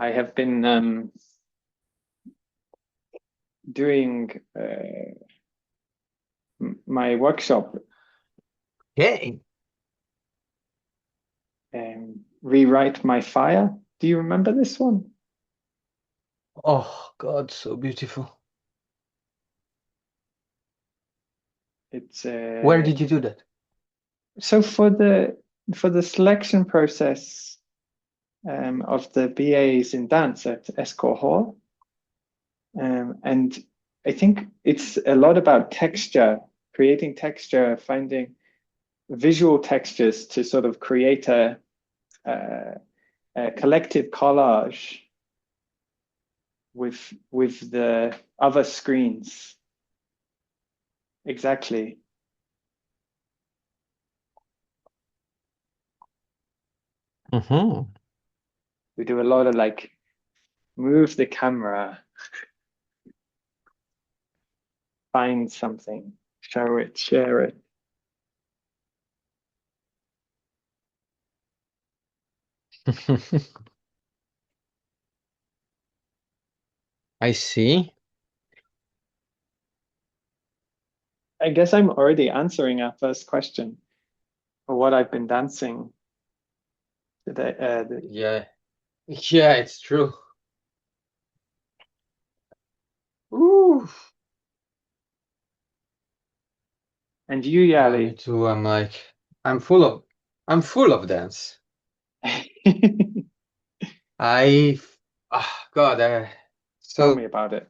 I have been doing my workshop, Okay. Rewrite My Fire. Do you remember this one? Oh God, so beautiful. It's Where did you do that? so for the selection process of the BAs in dance at Escort Hall, and I think it's a lot about texture, creating texture, finding visual textures to sort of create a, a collective collage with the other screens. Exactly. Mm-hmm. We do a lot of like move the camera, find something, show it, share it. I see. I guess I'm already answering our first question for what I've been dancing today. Yeah. Yeah, it's true. Ooh. And you, Yeah, me Yali. too. I'm full of I'm full of dance. I God, Tell so me about it.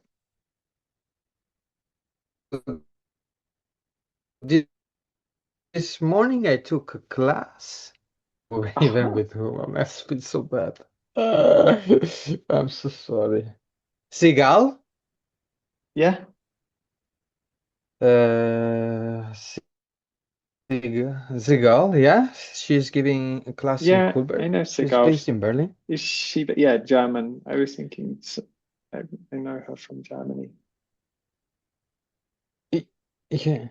thi- this morning I took a class. Even with whom I must been so bad. I'm so sorry. Sigal? Yeah, Sigal, yeah. She's giving a class in yeah, I Kulberg. know She's Segal. based in Berlin. Is she? Yeah, German. I was thinking. I know her from Germany. Y- Yeah,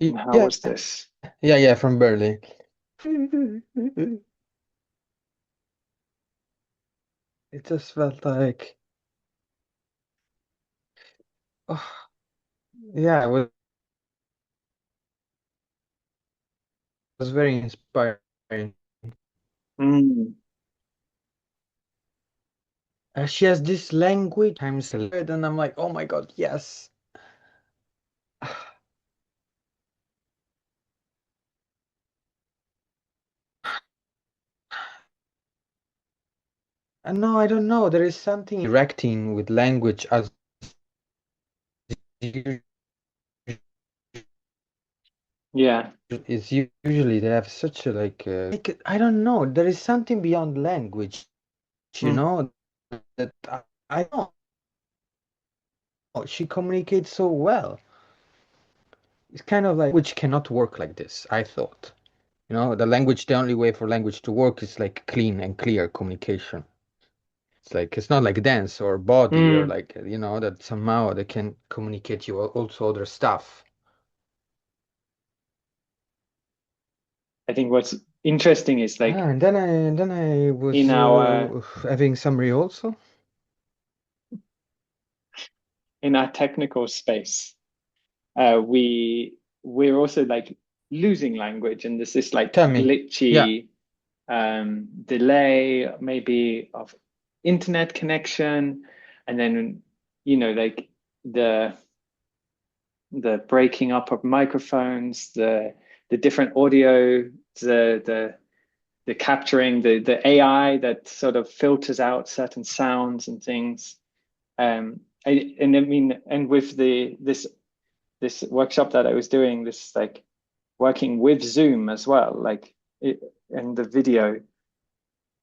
And how yeah, was this? yeah, from Berlin. It just felt like, oh, yeah, was very inspiring. Mm. She has this language, times a lot, and I'm like, oh my God, yes. No, I don't know. There is something interacting with language as u- Yeah. is usually they have such a like I don't know. There is something beyond language, you Mm. know, that I don't know. She communicates so well. It's kind of like which cannot work like this, I thought. You know, the only way for language to work is like clean and clear communication. It's like it's not like dance or body or Mm. like that somehow they can communicate you also other stuff. I think what's interesting is like And then I in was our having summary also. in our technical space, we're also like losing language, and there's this like Tell me. Yeah. glitchy delay, maybe of internet connection, and then like the the breaking up of microphones, the different audio, the capturing, the AI that sort of filters out certain sounds and things. I mean, and with the this workshop that I was doing, this like working with Zoom as well, like it, and the video,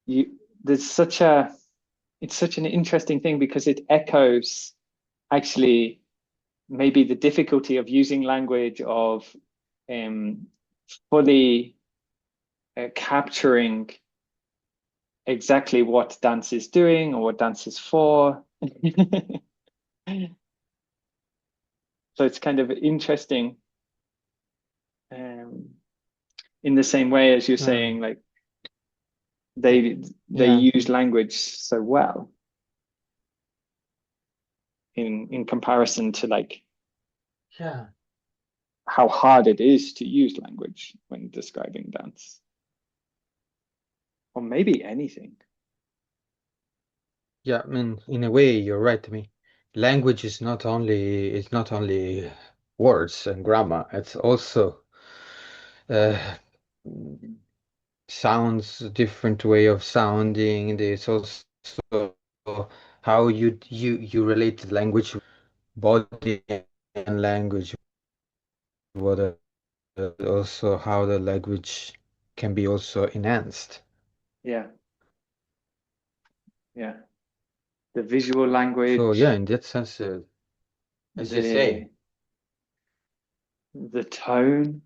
you there's such a it's such an interesting thing because it echoes actually maybe the difficulty of using language of um, fully capturing exactly what dance is doing or what dance is for. So it's kind of interesting um, in the same way as you're Uh, saying, like they they Yeah, use language so well in comparison to like yeah, how hard it is to use language when describing dance, or maybe anything. yeah. I mean, in a way, you're right. I mean, language is not only words and grammar. It's also uh, sounds, different way of sounding. There's also how you relate to language, body and language. What also how the language can be also enhanced. Yeah, yeah. The visual So yeah, language, in that sense, as you say. the the tone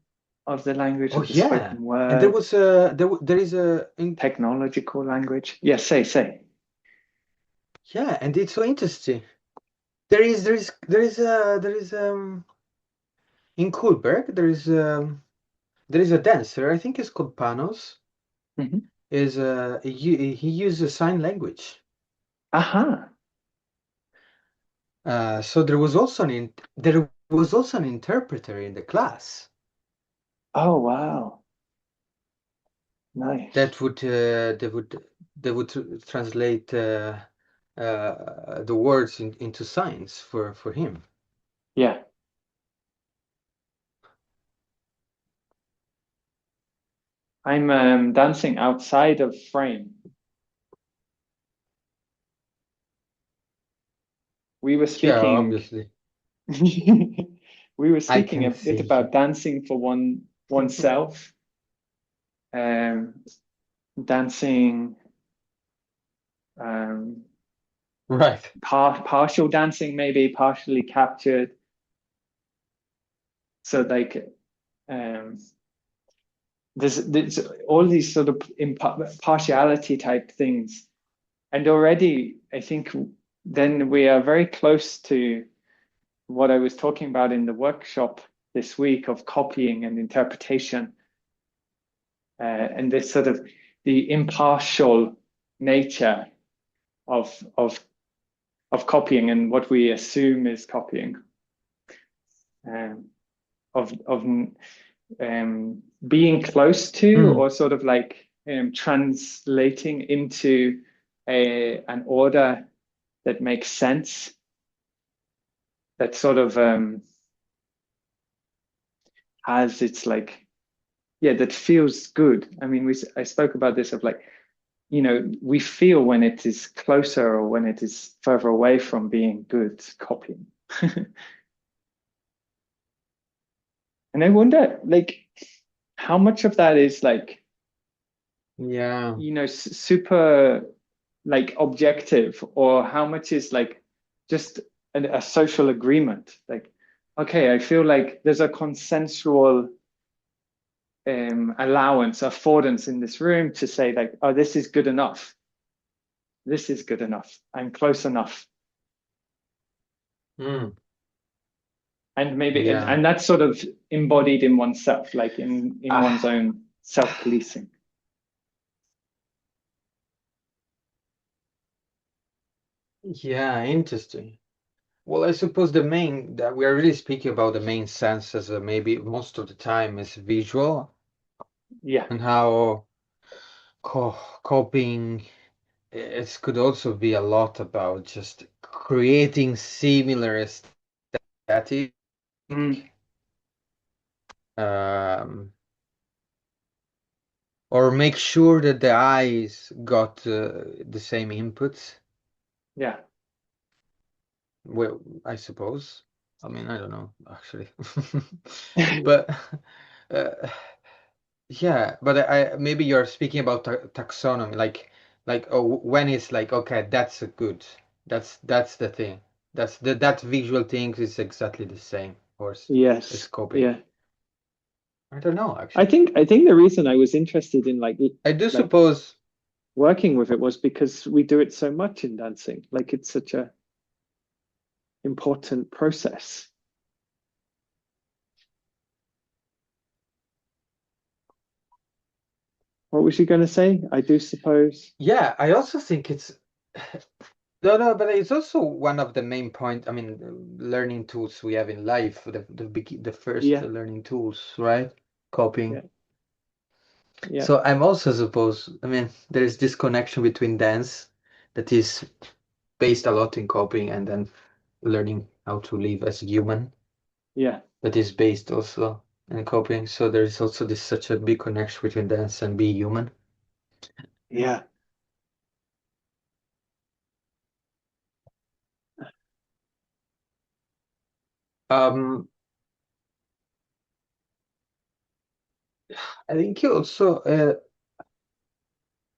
of the language Oh of the yeah, spoken and there word, was a there is a in, technological language. Yes, say. yeah, and it's so interesting. There is in Kulberg there is a dancer. I think it's called Panos. Hmm. Is he uses sign language. Aha. So there was also an interpreter in the class Oh, wow. Nice. that would they would translate the words into signs for him. Yeah. I'm dancing outside of frame. We were Yeah, speaking obviously. we were I speaking can a bit see about you. dancing for oneself, um, dancing, um, Right. partial dancing, maybe partially captured. So like um, there's all these sort of partiality type things, and already I think then we are very close to what I was talking about in the workshop this week of copying and interpretation, and this sort of the impartial nature of copying and what we assume is copying, um, of being close to Hmm. or sort of like translating into an order that makes sense, that sort of has its like, yeah, that feels good. I mean, I spoke about this of like, we feel when it is closer or when it is further away from being good copying. And I wonder, like, how much of that is like, Yeah. super like objective, or how much is like just a social agreement? Like, okay, I feel like there's a consensual allowance, affordance in this room to say like, oh, this is good enough. This is good enough. I'm close enough. Hmm. And maybe Yeah. and that's sort of embodied in oneself, like in one's Ah, own self-policing. yeah, interesting. Well, I suppose the main that we are really speaking about the main senses, maybe most of the time is visual Yeah. and how co copying it could also be a lot about just creating similar aesthetic. Mm, Um, or make sure that the eyes got the same inputs. yeah. Well, I suppose. I mean, I don't know actually, but uh, yeah. But I maybe you're speaking about taxonomy, like oh, when it's like okay, that's a good. That's the thing. That visual thing is exactly the same, or it's Yes. copying. Yeah. I don't know I actually. think I think the reason I was interested in I do like suppose. working with it was because we do it so much in dancing. Like it's such a important process. What was you going to say? I do suppose. Yeah, I also think it's no, no, but it's also one of the main point. I mean, learning tools we have in life, the first Yeah, learning tools, right? yeah, Copying. yeah, So I'm also suppose, I mean, there is this connection between dance that is based a lot in copying and then learning how to live as a human yeah, that is based also in copying. So there is also this such a big connection between dance and be human. yeah, Um, I think you also,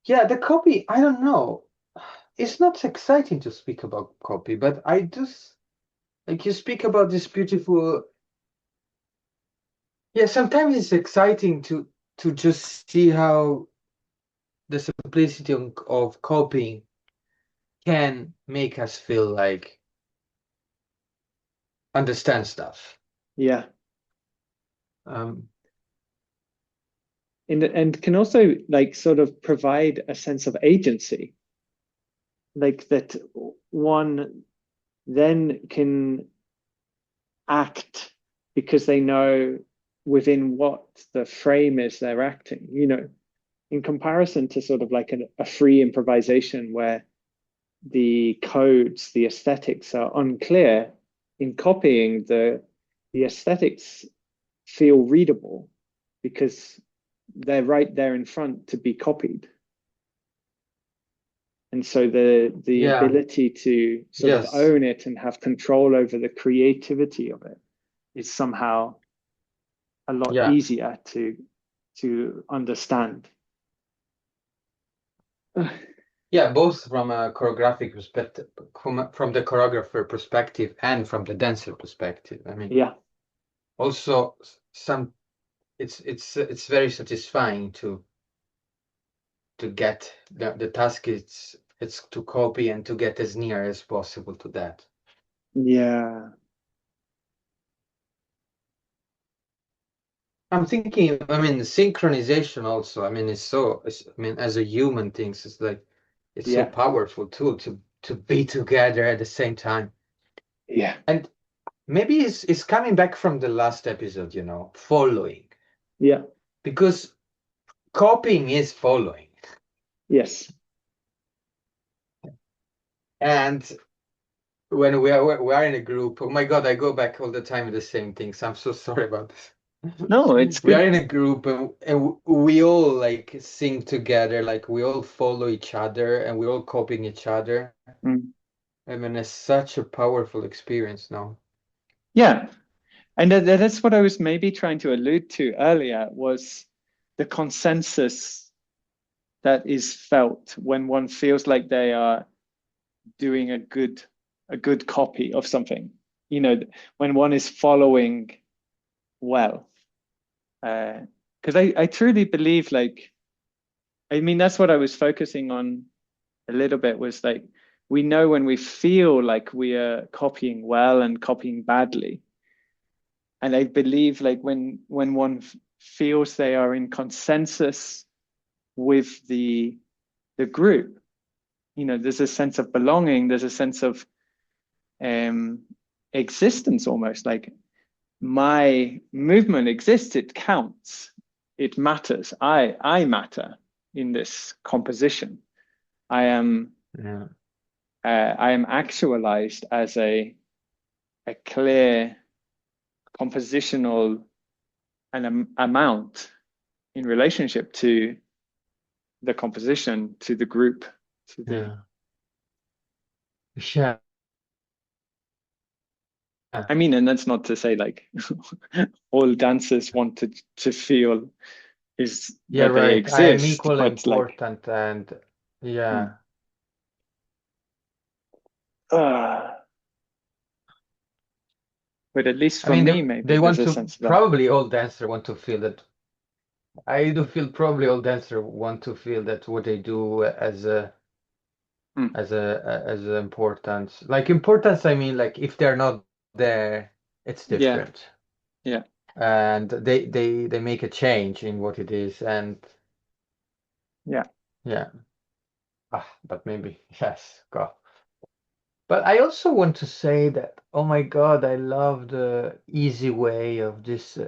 yeah, the copy, I don't know. It's not exciting to speak about copy, but I just like you speak about this beautiful. Yeah, sometimes it's exciting to just see how the simplicity of copying can make us feel like understand stuff. yeah. Um, And can also like sort of provide a sense of agency, like that one then can act because they know within what the frame is they're acting, in comparison to sort of like a free improvisation where the codes, the aesthetics are unclear. In copying, the aesthetics feel readable because they're right there in front to be copied. And so the yeah, ability to sort of yes, own it and have control over the creativity of it is somehow a lot yeah, easier to understand. yeah, both from a choreographic perspective, from the choreographer perspective and from the dancer perspective. I mean, Yeah, also some it's very satisfying to get the task it's to copy and to get as near as possible to that. yeah, I'm thinking, I mean, synchronization also. I mean, I mean, as a human things, it's like it's so yeah, powerful too to be together at the same time. yeah, And maybe it's coming back from the last episode, following yeah, because copying is following. yes, And when we are in a group, oh my God, I go back all the time with the same things. I'm so sorry about this. no, it's We are good. in a group and we all like sing together, like we all follow each other and we're all copying each other. Mm. I mean, it's such a powerful experience now. Yeah, and that's what I was maybe trying to allude to earlier was the consensus that is felt when one feels like they are doing a good copy of something. When one is following well. Because I truly believe, like, I mean, that's what I was focusing on a little bit was like, we know when we feel like we are copying well and copying badly. And I believe, like, when one feels they are in consensus with the group, there's a sense of belonging, there's a sense of um, existence almost like my movement exists, it counts, it matters. I matter in this composition. I am Yeah. I am actualized as a clear compositional and amount in relationship to the composition, to the group, to the. Yeah. Yeah. I mean, and that's not to say like all dancers want to feel is Yeah, that they right. I am exist, equally but like, important and mm, yeah. uh, but at least I for mean, me, they maybe there's want a to sense of that. probably all dancer want to feel that. I do feel probably all dancer want to feel that what they do Mm, as a importance. Like importance, I mean, like if they're not there, it's yeah, different. yeah, And they make a change in what it is. And Yeah. Yeah. But maybe yes. God. But I also want to say that, oh my God, I love the easy way of this,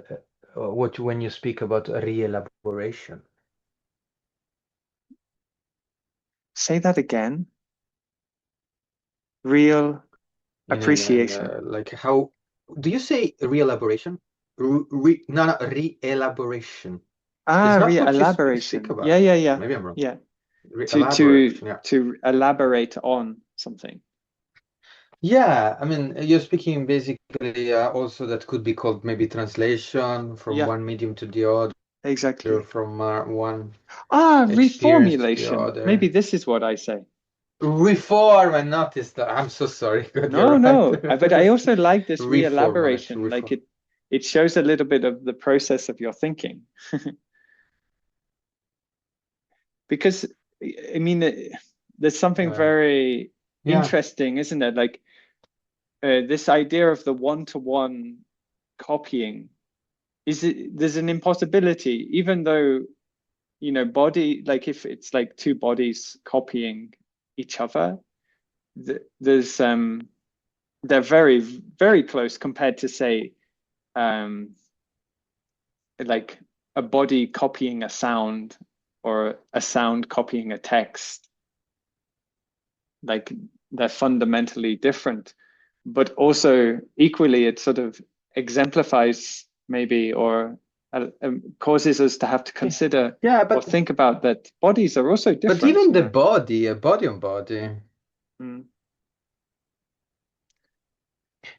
what when you speak about re-elaboration. Say that again. Real In appreciation. like how do you say re-elaboration? No, no, re-elaboration. Ah, It's not what you speak re-elaboration. Yeah, about. yeah, yeah. Maybe I'm wrong. Yeah. To to Re-elaboration, yeah. to elaborate on something. Yeah, I mean, you're speaking basically also that could be called maybe translation from Yeah, one medium to the other, exactly. from one Ah, experience to the reformulation. Maybe other. this is what I say. Reform and not is the, I'm so sorry, God, No, you're right. no. But I also like this Reformulate, re-elaboration. Like reform. it shows a little bit of the process of your thinking. Because I mean, there's something Uh, very yeah, interesting, isn't it? Like this idea of the one-to-one copying there's an impossibility, even though body like if it's like two bodies copying each other, there's they're very very close compared to say um like a body copying a sound or a sound copying a text. Like they're fundamentally different, but also equally it sort of exemplifies maybe or causes us to have to yeah, consider yeah, or think about that bodies are also but different, even you the know. body, a body on body. Mm.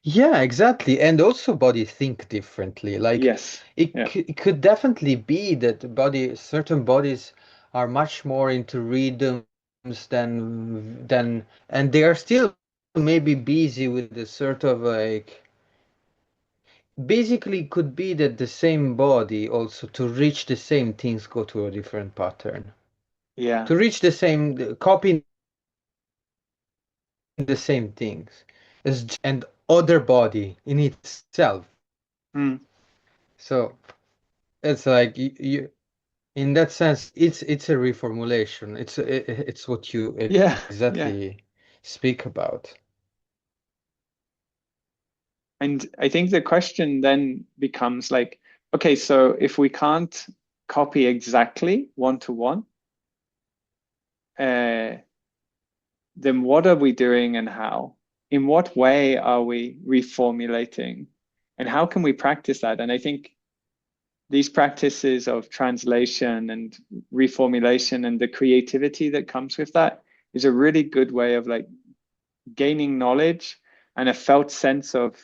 Yeah, exactly. And also body think differently. Like Yes. Yeah. it could definitely be that the body, certain bodies are much more into rhythms than and they are still maybe busy with the sort of like basically it could be that the same body also to reach the same things go to a different pattern. Yeah. To reach the same copying the same things as and other body in itself. Mm. So it's like you in that sense, it's a reformulation. It's what you Yeah. Yeah. exactly speak about. And I think the question then becomes like, okay, so if we can't copy exactly one to one, uh, then what are we doing and how? In what way are we reformulating? And how can we practice that? And I think these practices of translation and reformulation and the creativity that comes with that is a really good way of like gaining knowledge and a felt sense of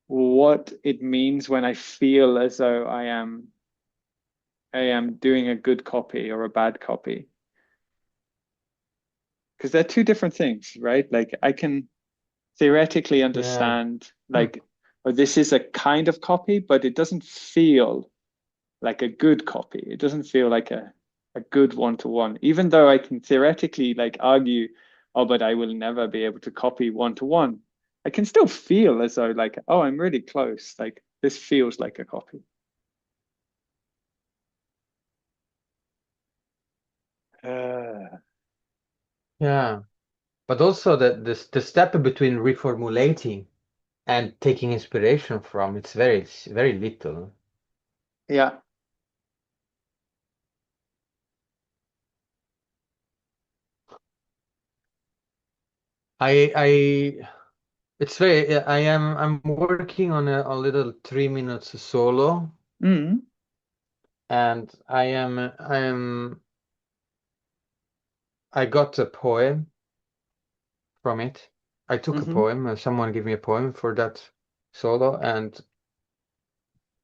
what it means when I feel as though I am doing a good copy or a bad copy. Because they're two different things, right? Like I can theoretically Yeah. understand Hmm. like, oh, this is a kind of copy, but it doesn't feel like a good copy. It doesn't feel like a good one-to-one, even though I can theoretically like argue, oh, but I will never be able to copy one-to-one. I can still feel as though like, oh, I'm really close. Like this feels like a copy. Uh, Yeah. But also the step between reformulating and taking inspiration from, it's very little. yeah. I it's very I'm working on a little 3 minutes solo Mm, and I got a poem from it. I took a mm-hmm, poem, someone gave me a poem for that solo, and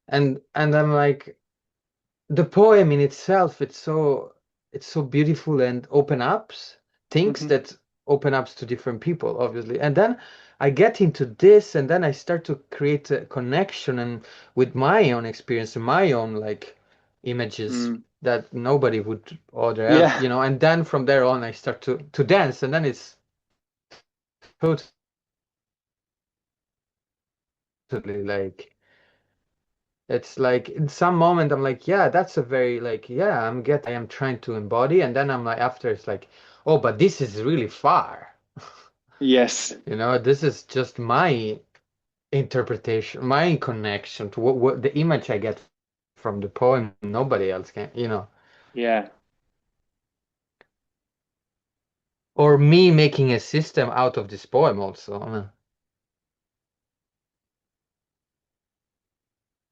I'm like, the poem in itself, it's so beautiful and open ups things mm-hmm, that open ups to different people, obviously. And then I get into this, and then I start to create a connection and with my own experience and my own like images mm. that nobody would other else, Yeah. and then from there on I start to dance, and then it's totally like It's like in some moment I'm like, yeah, that's a very like, yeah, I am trying to embody, and then I'm like after it's like, oh, but this is really far. Yes. This is just my interpretation, my connection to what the image I get from the poem. Nobody else can. Yeah. Or me making a system out of this poem also.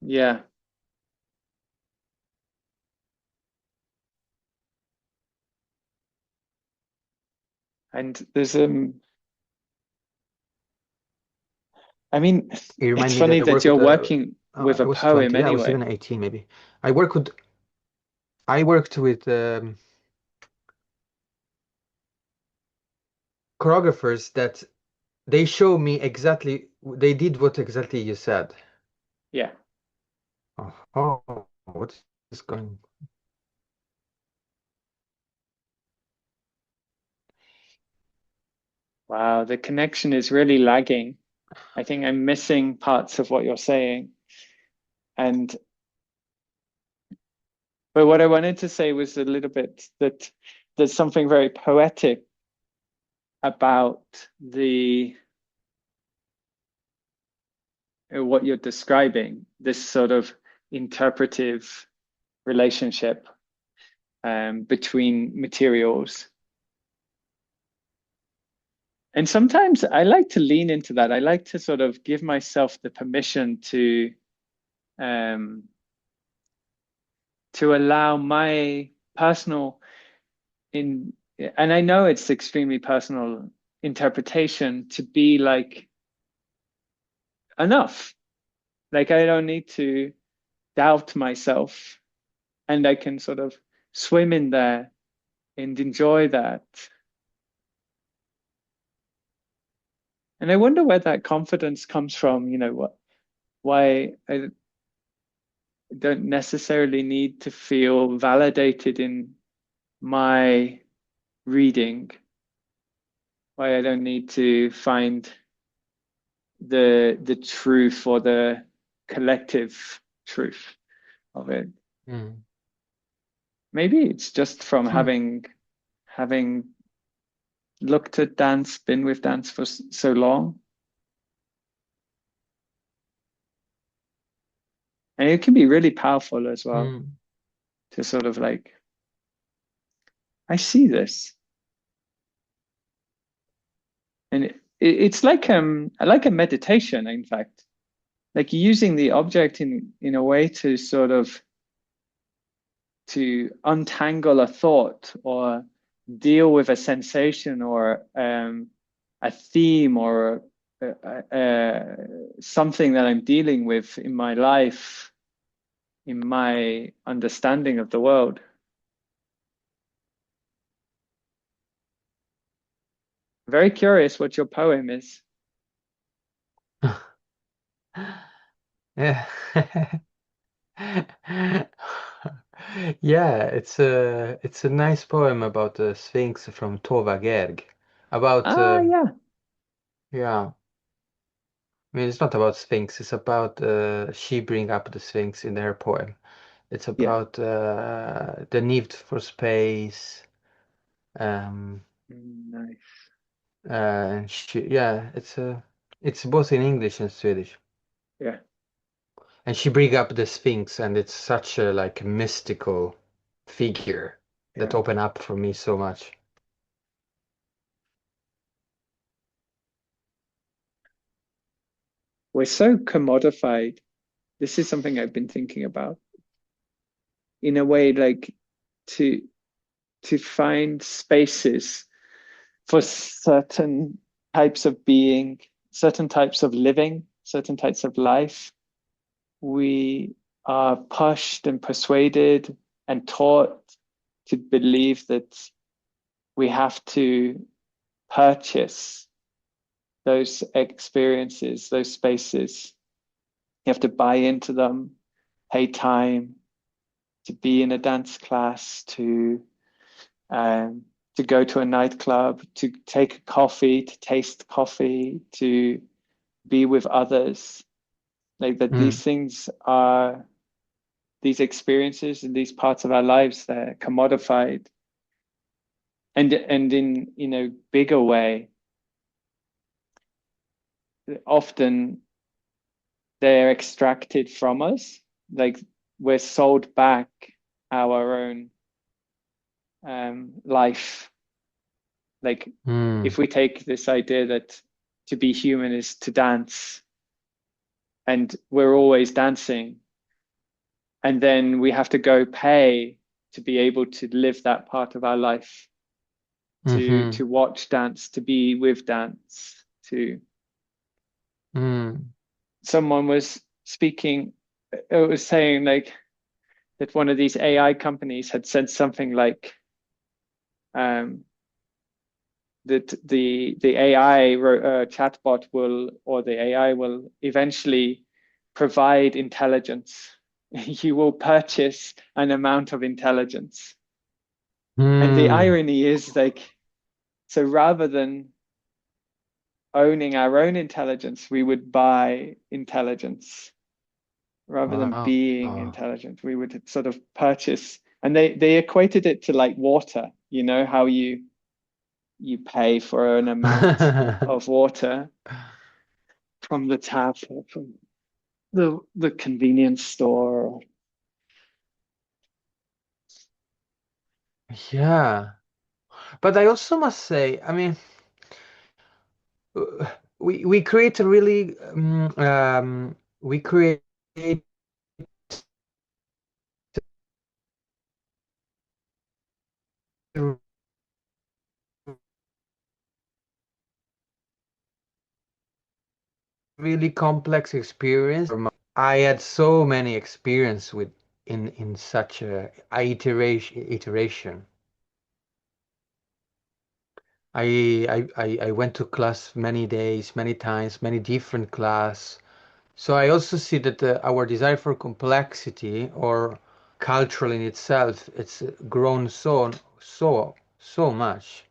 Yeah. And there's I mean, It it's reminded me funny that I that work you're with working with I a was poem 20, yeah, I was anyway. even 18 maybe. I worked with choreographers that they show me exactly, they did what exactly you said. Yeah. Oh, what is going? Wow, the connection is really lagging. I think I'm missing parts of what you're saying. And but what I wanted to say was a little bit that there's something very poetic about the what you're describing, this sort of interpretive relationship between materials. And sometimes I like to lean into that. I like to sort of give myself the permission um, to allow my personal in, and I know it's extremely personal interpretation to be like enough. Like I don't need to doubt myself, and I can sort of swim in there and enjoy that. And I wonder where that confidence comes from. Why I don't necessarily need to feel validated in my reading, why I don't need to find the truth or the collective truth of it. Mm. Maybe it's just from Hmm. having looked at dance, been with dance for so long. And it can be really powerful as well Mm. to sort of like, I see this. And it's like a meditation, in fact, like using the object in a way to sort of to untangle a thought or deal with a sensation or a theme or something that I'm dealing with in my life, in my understanding of the world. Very curious what your poem is. Yeah. Yeah, it's a nice poem about the Sphinx from Tova Gerg. About Ah, yeah. yeah, I mean it's not about Sphinx, it's about she bring up the Sphinx in her poem. It's Yeah. about the need for space. Um, Nice. yeah, it's both in English and Swedish. Yeah. And she bring up the Sphinx, and it's such a like mystical figure that Yeah. open up for me so much. We're so commodified. This is something I've been thinking about in a way, like to to find spaces for certain types of being, certain types of living, certain types of life. We are pushed and persuaded and taught to believe that we have to purchase those experiences, those spaces. You have to buy into them, pay time to be in a dance class, um, to go to a nightclub, to take a coffee, to taste coffee, to be with others. like that Mm. these things are these experiences and these parts of our lives, they're commodified, and in, bigger way, often they're extracted from us, like we're sold back our own life. Like Mm. if we take this idea that to be human is to dance, and we're always dancing, and then we have to go pay to be able to live that part of our life, Mm-hmm. to watch dance, to be with dance, to Mm. someone was speaking, it was saying like that one of these AI companies had said something like um, that the AI chatbot will, or the AI will eventually provide intelligence. You will purchase an amount of intelligence. And the Mm. irony is like, so rather than owning our own intelligence, we would buy intelligence. Rather than Wow. being intelligent, we would sort of purchase. And they equated it to like water, how you pay for an amount of water from the tap or from the convenience store. Yeah. But I also must say, I mean, we create a really we create a really complex experience. I had so many experience with in such a iteration. I went to class many days, many times, many different class. So I also see that our desire for complexity or cultural in itself, it's grown so much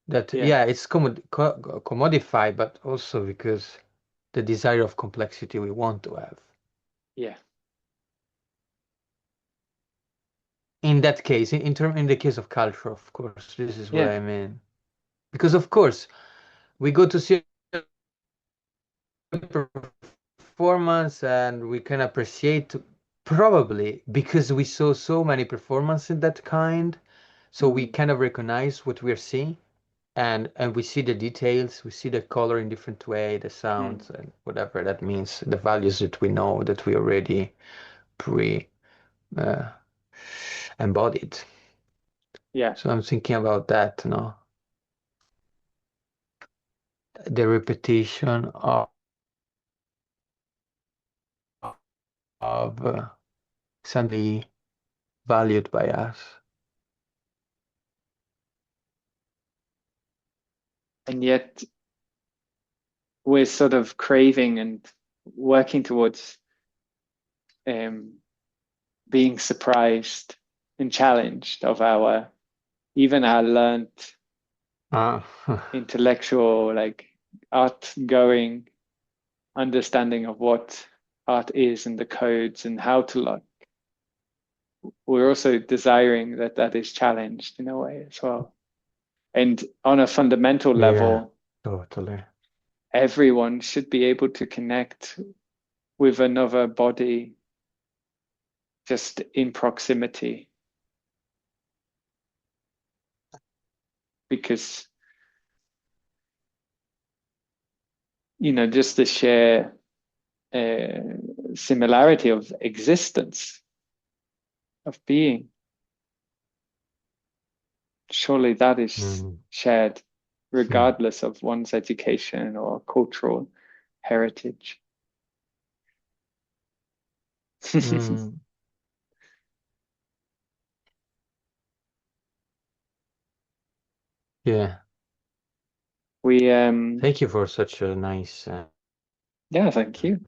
that Yeah, yeah, it's commodified, but also because the desire of complexity we want to have. yeah, In that case, in the case of culture, of course, this is what yeah, I mean. Because of course, we go to see a performance and we can appreciate probably because we saw so many performances in that kind, so we mm, kind of recognize what we're seeing and we see the details, we see the color in different way, the mm, sounds and whatever that means, the values that we know that we already pre uh, embodied. yeah. So I'm thinking about that, the repetition of something valued by us. And yet we're sort of craving and working towards um, being surprised and challenged of our, even our learned Ah. intellectual, like art going understanding of what art is and the codes and how to look. We're also desiring that that is challenged in a way as well. And on a fundamental Yeah, level, totally. everyone should be able to connect with another body just in proximity, because just the sheer similarity of existence, of being, surely that is Mm. shared Hmm. regardless of one's education or cultural heritage. Mm. Yeah. We Thank you for such a nice. Yeah, thank you.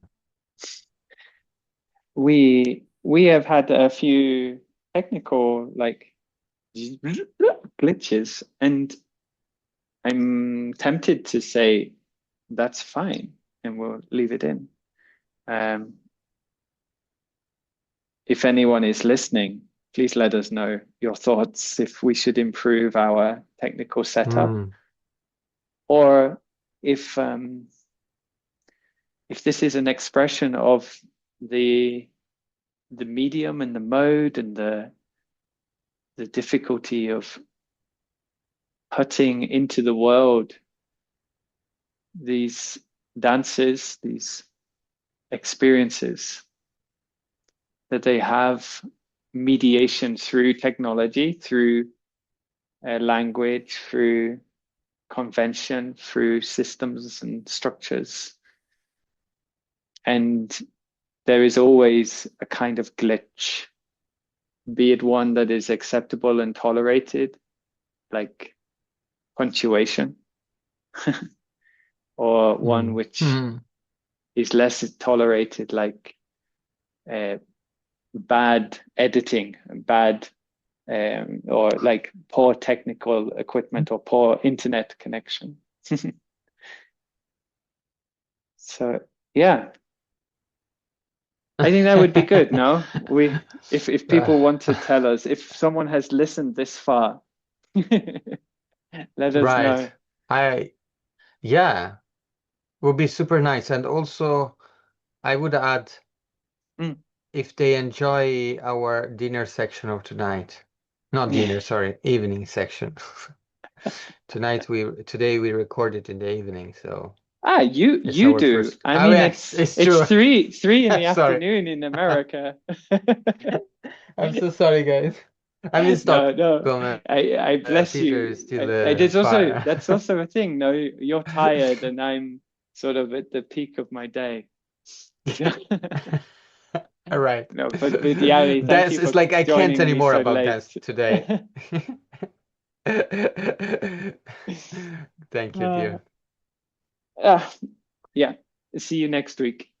We have had a few technical like glitches, and I'm tempted to say that's fine and we'll leave it in. Um, if anyone is listening, please let us know your thoughts if we should improve our technical setup, Mm. or if this is an expression of the medium and the mode and the difficulty of putting into the world these dances, these experiences, that they have mediation through technology, through language, through convention, through systems and structures. And there is always a kind of glitch, be it one that is acceptable and tolerated, like punctuation, or one Mm. which Mm. is less tolerated, like bad editing, bad or like poor technical equipment or poor internet connection. So yeah, I think that would be good. No, if Uh, people want to tell us, if someone has listened this far, let us right. know. I Yeah, would be super nice. And also I would add Mm. if they enjoy our dinner section of tonight. Not dinner, sorry, evening section. Today we recorded in the evening, so Ah, you it's you our do. first. I Oh mean, yes, it's it's true. three in the Sorry. afternoon in America. I'm so sorry, guys. I'm in No, no, Stockholm. I bless Peter is you. still Also far. that's also a thing. No, you're tired, and I'm sort of at the peak of my day. All right. No, but Yari, thank That's you it's for like I can't joining me anymore so about late. dance today. Thank you, Uh, dear. uh, yeah, see you next week.